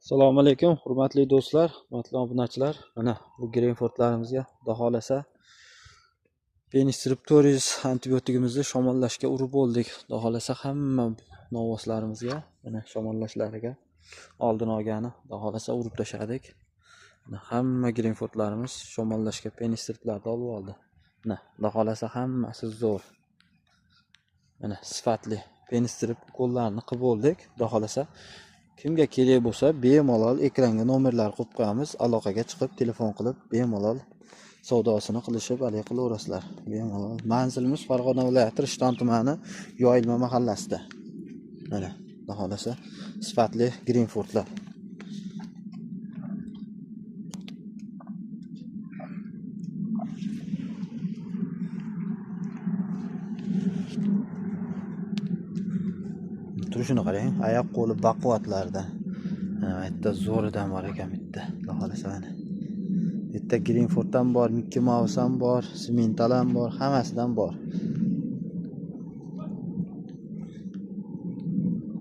Assalomu alaykum, hurmatli do'stlar, hurmatli obunachilar. Mana bu Greenfordlarimizga Xudo xolasa Penistriptoris antibiotikimizni shamollashga urib oldik. Xudo xolasa hamma novoslarimizga mana shamollashlariga oldin olgani Xudo xolasa urib tashladik. Mana hamma Greenfordlarimiz shamollashga penistriplarni olib oldi. Mana Xudo xolasa hammasi zo'r. Mana sifatli penistrip qo'llarni qilib oldik. Xudo xolasa kimga kerak bo'lsa bemalol ekranga nomerlar qo'yib qo'yamiz, aloqaga chiqib telefon qilib bemalol savdosini qilishib hali qilaverasizlar. Bemalol. Manzilimiz Farg'ona viloyati Rishton tumani Yoyilma mahallasida. Mana Xudo xolasa sifatli Greenfordlar. Turishini qarang, oyoq qo'li baquvvatlardan. Bitta zo'ridan bor ekan bitta. Xudo xolasa mana. Bitta Greenforddan bor, Mickey Mouse ham bor, Simental ham bor, hammasidan bor.